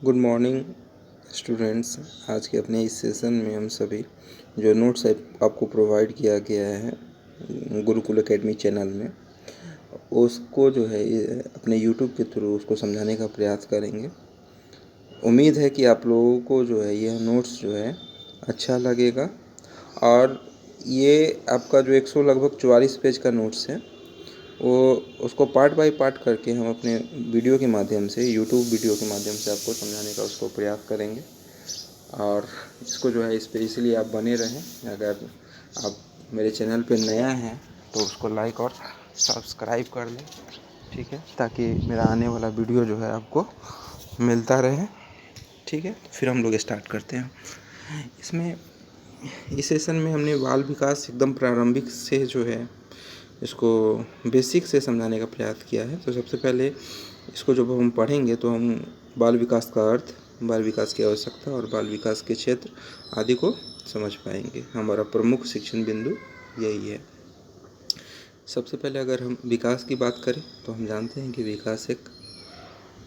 Good morning students. आज के अपने इस सेशन में हम सभी जो नोट्स आपको प्रोवाइड किया गया है गुरुकुल एकेडमी चैनल में, उसको जो है ये अपने यूट्यूब के थ्रू उसको समझाने का प्रयास करेंगे। उम्मीद है कि आप लोगों को जो है यह नोट्स जो है अच्छा लगेगा। और ये आपका जो 100 लगभग 44 पेज का नोट्स है, वो उसको पार्ट बाय पार्ट करके हम अपने वीडियो के माध्यम से, यूट्यूब वीडियो के माध्यम से आपको समझाने का उसको प्रयास करेंगे। और इसको जो है इस पर इसलिए आप बने रहें। अगर आप मेरे चैनल पे नया हैं तो उसको लाइक और सब्सक्राइब कर लें, ठीक है, ताकि मेरा आने वाला वीडियो जो है आपको मिलता रहे। ठीक है, तो फिर हम लोग स्टार्ट करते हैं। इसमें इस सेशन में हमने बाल विकास एकदम प्रारंभिक से जो है इसको बेसिक से समझाने का प्रयास किया है। तो सबसे पहले इसको जब हम पढ़ेंगे तो हम बाल विकास का अर्थ, बाल विकास की आवश्यकता और बाल विकास के क्षेत्र आदि को समझ पाएंगे। हमारा प्रमुख शिक्षण बिंदु यही है। सबसे पहले अगर हम विकास की बात करें तो हम जानते हैं कि विकास एक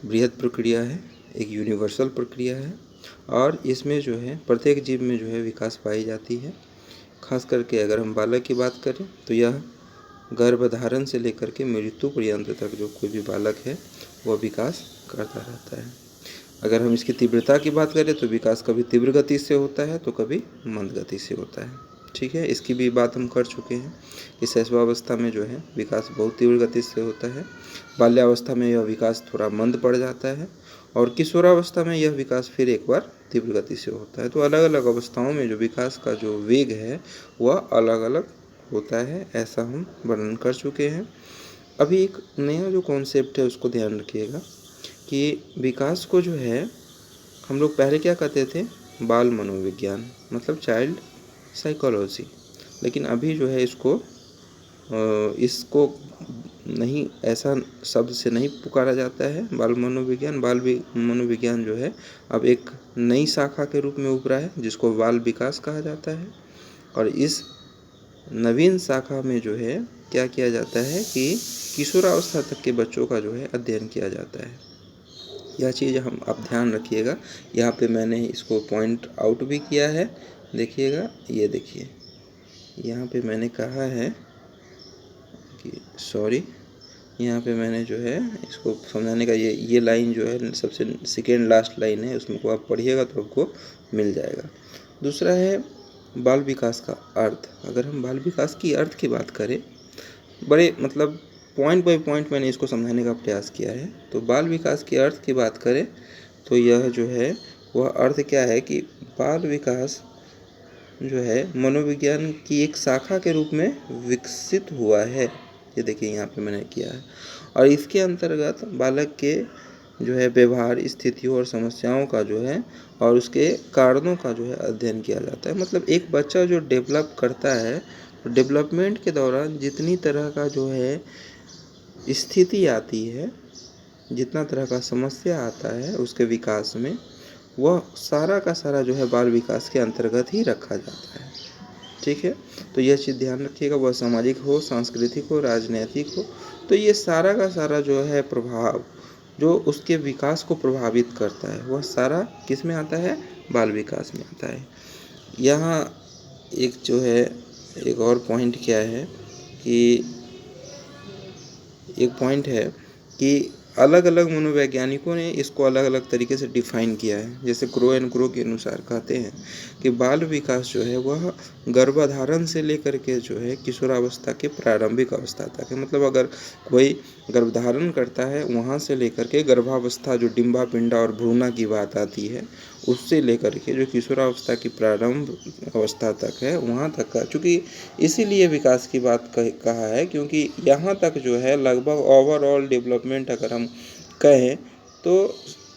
बृहद प्रक्रिया है, एक यूनिवर्सल प्रक्रिया है, और इसमें जो है प्रत्येक जीव में जो है विकास पाई जाती है। खास करके अगर हम बालक की बात करें तो यह गर्भधारण से लेकर के मृत्यु पर्यंत तक जो कोई भी बालक है वह विकास करता रहता है। अगर हम इसकी तीव्रता की बात करें तो विकास कभी तीव्र गति से होता है तो कभी मंद गति से होता है। ठीक है, इसकी भी बात हम कर चुके हैं कि शैशवावस्था में जो है विकास बहुत तीव्र गति से होता है, बाल्यावस्था में यह विकास थोड़ा मंद पड़ जाता है, और किशोरावस्था में यह विकास फिर एक बार तीव्र गति से होता है। तो अलग अलग अवस्थाओं में जो विकास का जो वेग है वह अलग अलग होता है, ऐसा हम वर्णन कर चुके हैं। अभी एक नया जो कॉन्सेप्ट है उसको ध्यान रखिएगा कि विकास को जो है हम लोग पहले क्या कहते थे, बाल मनोविज्ञान, मतलब चाइल्ड साइकोलॉजी। लेकिन अभी जो है इसको नहीं, ऐसा शब्द से नहीं पुकारा जाता है बाल मनोविज्ञान। मनोविज्ञान जो है अब एक नई शाखा के रूप में उभरा है जिसको बाल विकास कहा जाता है। और इस नवीन शाखा में जो है क्या किया जाता है कि किशोरावस्था तक के बच्चों का जो है अध्ययन किया जाता है। यह चीज़ हम आप ध्यान रखिएगा। यहाँ पे मैंने इसको पॉइंट आउट भी किया है, देखिएगा, ये देखिए यहाँ पे मैंने कहा है कि यहाँ पे मैंने जो है इसको समझाने का ये लाइन जो है सबसे सेकेंड लास्ट लाइन है, उसमें को आप पढ़िएगा तो आपको मिल जाएगा। दूसरा है बाल विकास का अर्थ। अगर हम बाल विकास की अर्थ की बात करें, बड़े मतलब पॉइंट बाय पॉइंट मैंने इसको समझाने का प्रयास किया है। तो बाल विकास के अर्थ की बात करें तो यह जो है वह अर्थ क्या है कि बाल विकास जो है मनोविज्ञान की एक शाखा के रूप में विकसित हुआ है। ये देखिए यहाँ पे मैंने किया है। और इसके अंतर्गत बालक के जो है व्यवहार, स्थितियों और समस्याओं का जो है और उसके कारणों का जो है अध्ययन किया जाता है। मतलब एक बच्चा जो डेवलप करता है, तो डेवलपमेंट के दौरान जितनी तरह का जो है स्थिति आती है, जितना तरह का समस्या आता है उसके विकास में, वह सारा का सारा जो है बाल विकास के अंतर्गत ही रखा जाता है। ठीक है, तो यह चीज़ ध्यान रखिएगा, वह सामाजिक हो, सांस्कृतिक हो, राजनैतिक हो, तो ये सारा का सारा जो है प्रभाव जो उसके विकास को प्रभावित करता है वह सारा किस में आता है, बाल विकास में आता है। यहाँ एक जो है एक और पॉइंट क्या है कि एक पॉइंट है कि अलग अलग मनोवैज्ञानिकों ने इसको अलग अलग तरीके से डिफाइन किया है। जैसे क्रो एंड क्रो के अनुसार कहते हैं कि बाल विकास जो है वह गर्भधारण से लेकर के जो है किशोरावस्था के प्रारंभिक अवस्था तक है। मतलब अगर कोई गर्भधारण करता है वहाँ से लेकर के गर्भावस्था, जो डिम्बा पिंडा और भ्रूणा की बात आती है, उससे लेकर के जो किशोरावस्था की प्रारंभ अवस्था तक है वहाँ तक का, चूँकि इसीलिए विकास की बात कहा है क्योंकि यहाँ तक जो है लगभग ओवरऑल डेवलपमेंट अगर हम कहें तो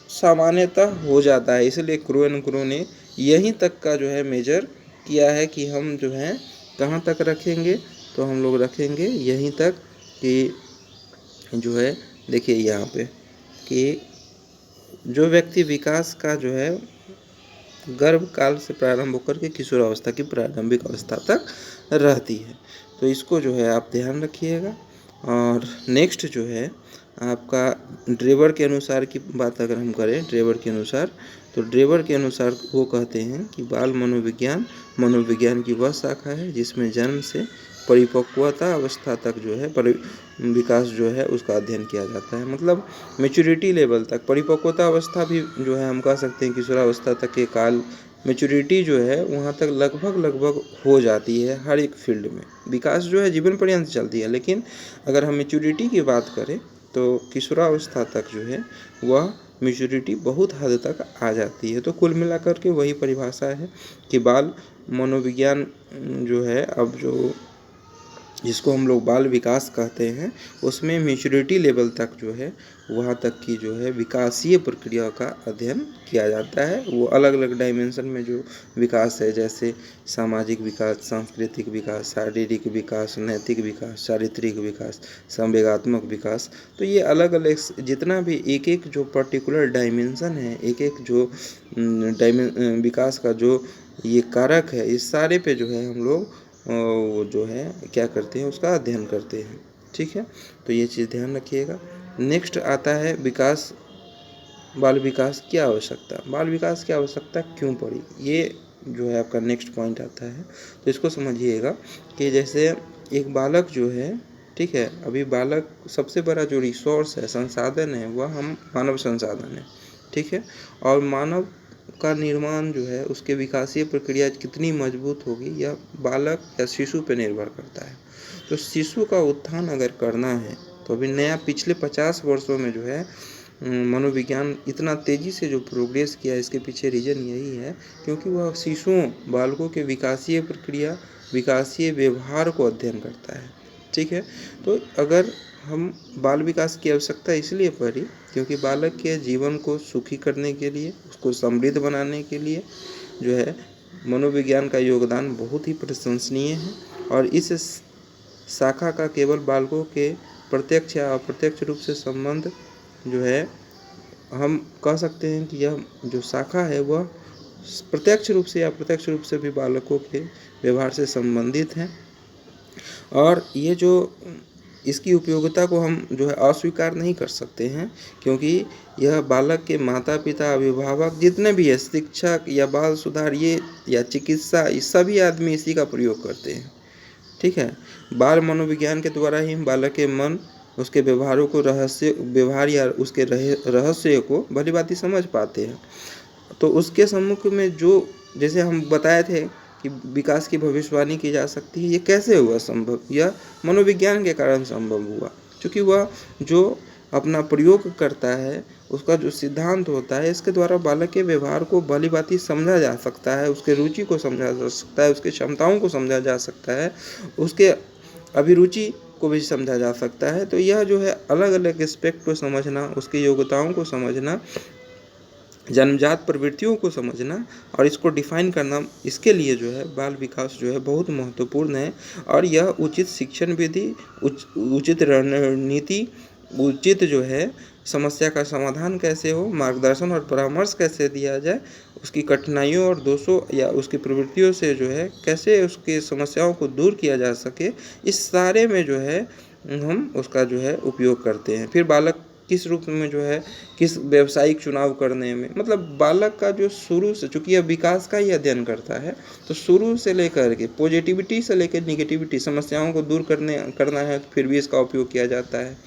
सामान्यतः हो जाता है। इसलिए क्रो एंड क्रो ने यहीं तक का जो है मेजर किया है कि हम जो है कहाँ तक रखेंगे, तो हम लोग रखेंगे यहीं तक कि जो है देखिए यहाँ पे कि जो व्यक्ति विकास का जो है गर्भ काल से प्रारंभ होकर के किशोरावस्था की प्रारंभिक अवस्था तक रहती है। तो इसको जो है आप ध्यान रखिएगा। और नेक्स्ट जो है आपका ड्रेवर के अनुसार की बात अगर हम करें, ड्रेवर के अनुसार, तो ड्रेवर के अनुसार वो कहते हैं कि बाल मनोविज्ञान मनोविज्ञान की वह शाखा है जिसमें जन्म से परिपक्वता अवस्था तक जो है विकास जो है उसका अध्ययन किया जाता है। मतलब मेच्योरिटी लेवल तक, परिपक्वता अवस्था भी जो है हम कह सकते हैं किशोरावस्था तक के काल, मेच्योरिटी जो है वहाँ तक लगभग हो जाती है हर एक फील्ड में। विकास जो है जीवन पर्यंत चलती है, लेकिन अगर हम मेच्योरिटी की बात करें तो किशोरावस्था तक जो है वह मेच्योरिटी बहुत हद तक आ जाती है। तो कुल मिलाकर के वही परिभाषा है कि बाल मनोविज्ञान जो है, अब जो जिसको हम लोग बाल विकास कहते हैं, उसमें मेच्योरिटी लेवल तक जो है वहाँ तक की जो है विकासीय प्रक्रिया का अध्ययन किया जाता है। वो अलग अलग डायमेंशन में जो विकास है, जैसे सामाजिक विकास, सांस्कृतिक विकास, शारीरिक विकास, नैतिक विकास, चारित्रिक विकास, संवेगात्मक विकास, तो ये अलग अलग जितना भी एक एक जो पर्टिकुलर डायमेंशन है, एक एक जो विकास का जो ये कारक है, इस सारे पे जो है हम लोग वो जो है क्या करते हैं, उसका अध्ययन करते हैं। ठीक है, तो ये चीज़ ध्यान रखिएगा। नेक्स्ट आता है विकास, बाल विकास की आवश्यकता। बाल विकास की आवश्यकता क्यों पड़ी, ये जो है आपका नेक्स्ट पॉइंट आता है। तो इसको समझिएगा कि जैसे एक बालक जो है, ठीक है, अभी बालक सबसे बड़ा जो रिसोर्स है, संसाधन है, वह हम मानव संसाधन है। ठीक है, और मानव का निर्माण जो है, उसके विकासीय प्रक्रिया कितनी मजबूत होगी, यह बालक या शिशु पर निर्भर करता है। तो शिशु का उत्थान अगर करना है तो अभी नया पिछले 50 वर्षों में जो है मनोविज्ञान इतना तेज़ी से जो प्रोग्रेस किया है, इसके पीछे रीज़न यही है क्योंकि वह शिशुओं, बालकों के विकासीय प्रक्रिया, विकासीय व्यवहार को अध्ययन करता है। ठीक है, तो अगर हम बाल विकास की आवश्यकता इसलिए पड़ी क्योंकि बालक के जीवन को सुखी करने के लिए, उसको समृद्ध बनाने के लिए जो है मनोविज्ञान का योगदान बहुत ही प्रशंसनीय है। और इस शाखा का केवल बालकों के प्रत्यक्ष या अप्रत्यक्ष रूप से संबंध जो है, हम कह सकते हैं कि यह जो शाखा है वह प्रत्यक्ष रूप से या अप्रत्यक्ष रूप से भी बालकों के व्यवहार से संबंधित है। और ये जो इसकी उपयोगिता को हम जो है अस्वीकार नहीं कर सकते हैं क्योंकि यह बालक के माता पिता, अभिभावक, जितने भी है, शिक्षक या बाल सुधार ये या चिकित्सा, ये सभी आदमी इसी का प्रयोग करते हैं। ठीक है, बाल मनोविज्ञान के द्वारा ही हम बालक के मन, उसके व्यवहारों को व्यवहार या उसके रहस्य को भली भांति समझ पाते हैं। तो उसके सम्मुख में जो, जैसे हम बताए थे कि विकास की भविष्यवाणी की जा सकती है, ये कैसे हुआ संभव, यह मनोविज्ञान के कारण संभव हुआ क्योंकि वह जो अपना प्रयोग करता है, उसका जो सिद्धांत होता है, इसके द्वारा बालक के व्यवहार को भली भांति समझा जा सकता है, उसके रुचि को समझा जा सकता है, उसकी क्षमताओं को समझा जा सकता है, उसके अभिरुचि को भी समझा जा सकता है। तो यह जो है अलग अलग एस्पेक्ट को समझना, उसकी योग्यताओं को समझना, जन्मजात प्रवृत्तियों को समझना और इसको डिफाइन करना, इसके लिए जो है बाल विकास जो है बहुत महत्वपूर्ण है। और यह उचित शिक्षण विधि, उचित रणनीति, उचित जो है समस्या का समाधान कैसे हो, मार्गदर्शन और परामर्श कैसे दिया जाए, उसकी कठिनाइयों और दोषों या उसकी प्रवृत्तियों से जो है कैसे उसकी समस्याओं को दूर किया जा सके, इस सारे में जो है हम उसका जो है उपयोग करते हैं। फिर बालक किस रूप में जो है, किस व्यावसायिक चुनाव करने में, मतलब बालक का जो शुरू से, चूँकि यह विकास का ही अध्ययन करता है, तो शुरू से लेकर के पॉजिटिविटी से लेकर निगेटिविटी, समस्याओं को दूर करना है तो फिर भी इसका उपयोग किया जाता है,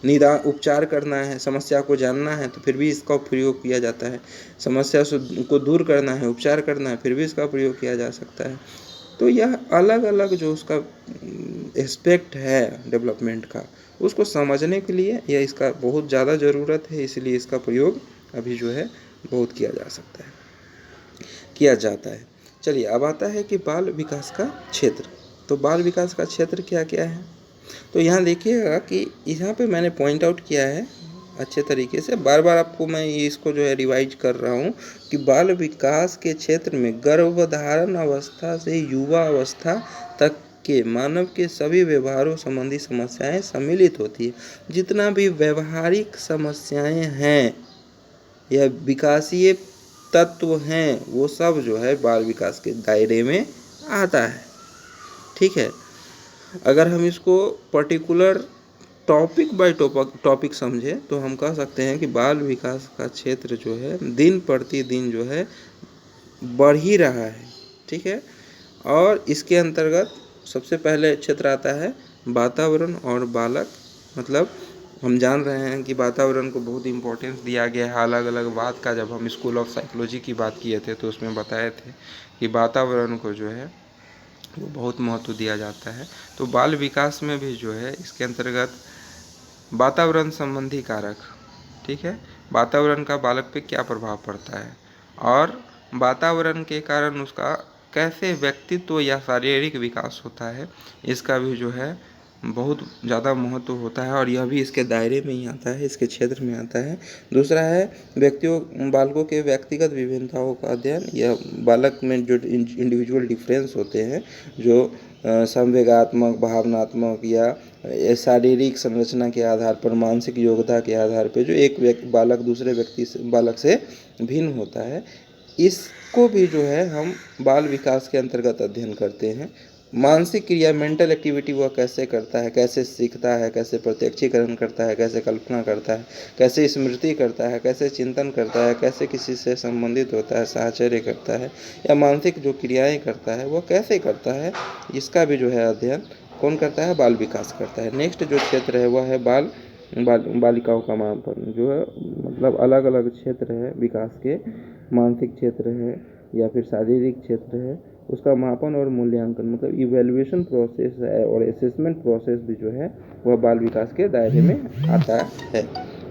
निदान उपचार करना है, समस्या को जानना है तो फिर भी इसका प्रयोग किया जाता है, समस्या को दूर करना है, उपचार करना है, फिर भी इसका प्रयोग किया जा सकता है। तो यह अलग अलग जो उसका एस्पेक्ट है डेवलपमेंट का, उसको समझने के लिए यह इसका बहुत ज़्यादा ज़रूरत है, इसलिए इसका प्रयोग अभी जो है बहुत किया जा सकता है, किया जाता है। चलिए अब आता है कि बाल विकास का क्षेत्र। तो बाल विकास का क्षेत्र क्या क्या है, तो यहाँ देखिएगा कि यहाँ पे मैंने पॉइंट आउट किया है अच्छे तरीके से, बार बार आपको मैं इसको जो है रिवाइज कर रहा हूँ कि बाल विकास के क्षेत्र में गर्भधारण अवस्था से युवा अवस्था तक के मानव के सभी व्यवहारों संबंधी समस्याएं सम्मिलित होती है। जितना भी व्यवहारिक समस्याएं हैं या विकासीय तत्व हैं, वो सब जो है बाल विकास के दायरे में आता है। ठीक है, अगर हम इसको पर्टिकुलर टॉपिक बाय टॉपिक समझे तो हम कह सकते हैं कि बाल विकास का क्षेत्र जो है दिन प्रतिदिन जो है बढ़ ही रहा है, ठीक है। और इसके अंतर्गत सबसे पहले क्षेत्र आता है वातावरण और बालक। मतलब हम जान रहे हैं कि वातावरण को बहुत इम्पोर्टेंस दिया गया है। अलग अलग बात का जब हम स्कूल ऑफ साइकोलॉजी की बात किए थे तो उसमें बताए थे कि वातावरण को जो है वो बहुत महत्व दिया जाता है। तो बाल विकास में भी जो है इसके अंतर्गत वातावरण संबंधी कारक, ठीक है, वातावरण का बालक पे क्या प्रभाव पड़ता है और वातावरण के कारण उसका कैसे व्यक्तित्व या शारीरिक विकास होता है, इसका भी जो है बहुत ज़्यादा महत्व होता है और यह भी इसके दायरे में ही आता है, इसके क्षेत्र में आता है। दूसरा है बालकों के व्यक्तिगत विभिन्नताओं का अध्ययन। यह बालक में जो इंडिविजुअल डिफरेंस होते हैं, जो संवेगात्मक, भावनात्मक या शारीरिक संरचना के आधार पर, मानसिक योग्यता के आधार पर जो एक बालक दूसरे बालक से भिन्न होता है, इसको भी जो है हम बाल विकास के अंतर्गत अध्ययन करते हैं। मानसिक क्रिया, मेंटल एक्टिविटी वह कैसे करता है, कैसे सीखता है, कैसे प्रत्यक्षीकरण करता है, कैसे कल्पना करता है, कैसे स्मृति करता है, कैसे चिंतन करता है, कैसे किसी से संबंधित होता है, साहचर्य करता है, या मानसिक जो क्रियाएं करता है वह कैसे करता है, इसका भी जो है अध्ययन कौन करता है, बाल विकास करता है। नेक्स्ट जो क्षेत्र है वह है बालिकाओं का मापन, जो है मतलब अलग अलग क्षेत्र है विकास के, मानसिक क्षेत्र है या फिर शारीरिक क्षेत्र है, उसका मापन और मूल्यांकन मतलब इवैल्यूएशन प्रोसेस है और असेसमेंट प्रोसेस भी जो है वह बाल विकास के दायरे में आता है।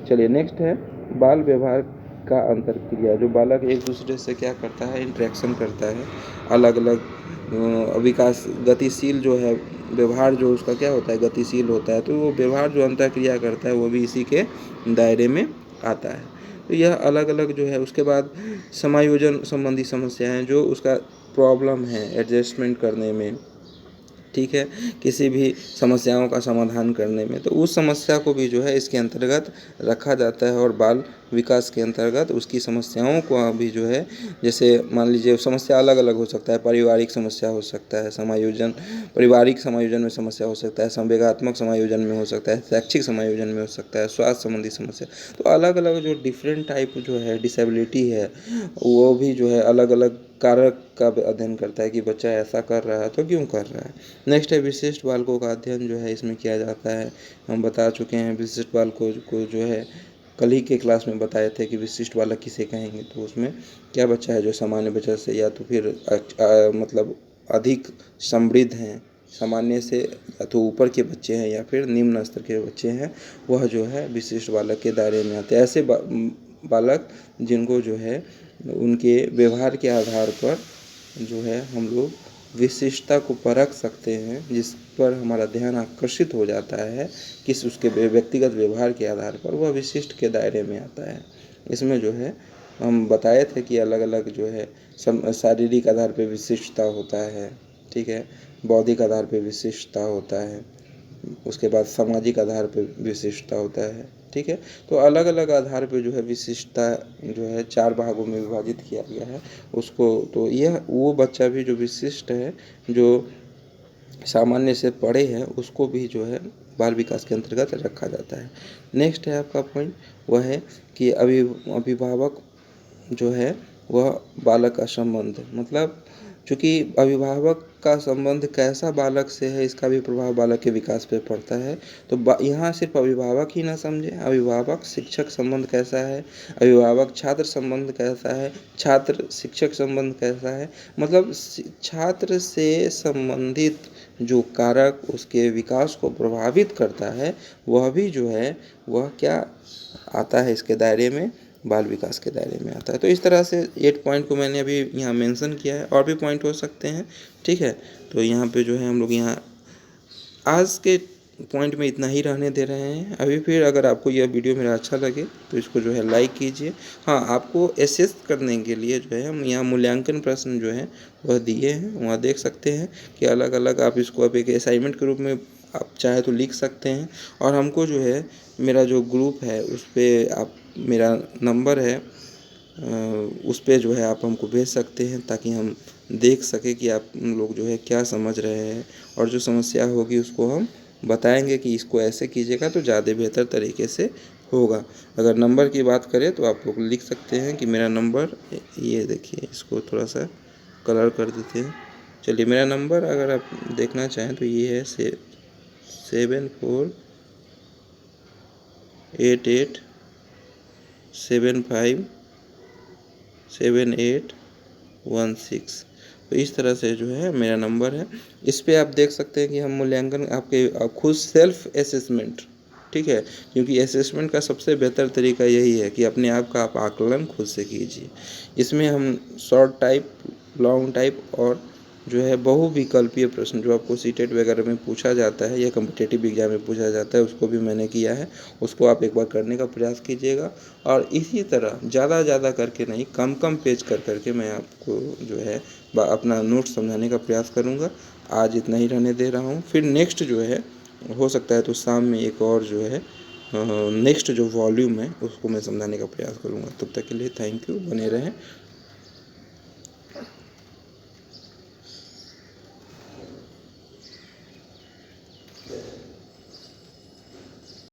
चलिए नेक्स्ट है बाल व्यवहार का अंतर क्रिया। जो बालक एक दूसरे से क्या करता है, इंटरेक्शन करता है, अलग अलग विकास, गतिशील जो है व्यवहार, जो उसका क्या होता है, गतिशील होता है, तो वो व्यवहार जो अंतर क्रिया करता है वो भी इसी के दायरे में आता है। तो यह अलग अलग जो है। उसके बाद समायोजन संबंधी समस्याएं, जो उसका प्रॉब्लम है एडजस्टमेंट करने में, ठीक है, किसी भी समस्याओं का समाधान करने में, तो उस समस्या को भी जो है इसके अंतर्गत रखा जाता है और बाल विकास के अंतर्गत उसकी समस्याओं को भी जो है, जैसे मान लीजिए समस्या अलग अलग हो सकता है, पारिवारिक समस्या हो सकता है, समायोजन, पारिवारिक समायोजन में समस्या हो सकता है, संवेगात्मक समायोजन में हो सकता है, शैक्षिक समायोजन में हो सकता है, स्वास्थ्य संबंधी समस्या। तो अलग अलग जो डिफरेंट टाइप जो है डिसेबिलिटी है, वो भी जो है अलग अलग कारक का अध्ययन करता है कि बच्चा ऐसा कर रहा है तो क्यों कर रहा है। नेक्स्ट है विशिष्ट बालकों का अध्ययन, जो है इसमें किया जाता है। हम बता चुके हैं विशिष्ट बालकों को जो है कल ही के क्लास में बताए थे कि विशिष्ट बालक किसे कहेंगे। तो उसमें क्या बच्चा है जो सामान्य बच्चा से या तो फिर मतलब अधिक समृद्ध हैं, सामान्य से या तो ऊपर के बच्चे हैं या फिर निम्न स्तर के बच्चे हैं, वह जो है विशिष्ट बालक के दायरे में आते हैं। ऐसे बालक जिनको जो है उनके व्यवहार के आधार पर जो है हम लोग विशिष्टता को परख सकते हैं, जिस पर हमारा ध्यान आकर्षित हो जाता है, किस उसके व्यक्तिगत व्यवहार के आधार पर, वह विशिष्ट के दायरे में आता है। इसमें जो है हम बताए थे कि अलग अलग जो है शारीरिक आधार पर विशिष्टता होता है, ठीक है, बौद्धिक आधार पर विशिष्टता होता है, उसके बाद सामाजिक आधार पर विशिष्टता होता है, ठीक है। तो अलग अलग आधार पर जो है विशिष्टता जो है 4 भागों में विभाजित किया गया है उसको। तो यह वो बच्चा भी जो विशिष्ट है, जो सामान्य से पढ़े हैं, उसको भी जो है बाल विकास के अंतर्गत रखा जाता है। नेक्स्ट है आपका पॉइंट, वह है कि अभिभावक जो है वह बालक का संबंध, मतलब चूँकि अभिभावक का संबंध कैसा बालक से है, इसका भी प्रभाव बालक के विकास पे पड़ता है। तो यहाँ सिर्फ अभिभावक ही ना समझे, अभिभावक शिक्षक संबंध कैसा है, अभिभावक छात्र संबंध कैसा है, छात्र शिक्षक संबंध कैसा है, मतलब छात्र से संबंधित जो कारक उसके विकास को प्रभावित करता है, वह भी जो है वह क्या आता है इसके दायरे में, बाल विकास के दायरे में आता है। तो इस तरह से 8 पॉइंट को मैंने अभी यहाँ मेंशन किया है, और भी पॉइंट हो सकते हैं, ठीक है। तो यहाँ पे जो है हम लोग यहाँ आज के पॉइंट में इतना ही रहने दे रहे हैं। अभी फिर अगर आपको यह वीडियो मेरा अच्छा लगे तो इसको जो है लाइक कीजिए। हाँ, आपको असेस करने के लिए जो है हम यहाँ मूल्यांकन प्रश्न जो है वह दिए हैं, वहाँ देख सकते हैं कि अलग अलग आप इसको अब एक असाइनमेंट के रूप में आप चाहे तो लिख सकते हैं। और हमको जो है मेरा जो ग्रुप है उस पर आप, मेरा नंबर है उस पर जो है आप हमको भेज सकते हैं, ताकि हम देख सकें कि आप लोग जो है क्या समझ रहे हैं, और जो समस्या होगी उसको हम बताएंगे कि इसको ऐसे कीजिएगा तो ज़्यादा बेहतर तरीके से होगा। अगर नंबर की बात करें तो आप लोग लिख सकते हैं कि मेरा नंबर, ये देखिए इसको थोड़ा सा कलर कर देते हैं। चलिए, मेरा नंबर अगर आप देखना चाहें तो ये है 7488757816। तो इस तरह से जो है मेरा नंबर है। इस पे आप देख सकते हैं कि हम मूल्यांकन आप खुद सेल्फ असेसमेंट, ठीक है, क्योंकि असेसमेंट का सबसे बेहतर तरीका यही है कि अपने आप का आप आकलन खुद से कीजिए। इसमें हम शॉर्ट टाइप, लॉन्ग टाइप और जो है बहुविकल्पीय प्रश्न जो आपको सीटेट वगैरह में पूछा जाता है या कम्पिटिटिव एग्जाम में पूछा जाता है, उसको भी मैंने किया है। उसको आप एक बार करने का प्रयास कीजिएगा। और इसी तरह ज़्यादा करके नहीं, कम पेज करके मैं आपको जो है अपना नोट समझाने का प्रयास करूँगा। आज इतना ही रहने दे रहा हूँ। फिर नेक्स्ट जो है हो सकता है तो शाम में एक और जो है नेक्स्ट जो वॉल्यूम है उसको मैं समझाने का प्रयास करूँगा। तब तक के लिए थैंक यू, बने रहें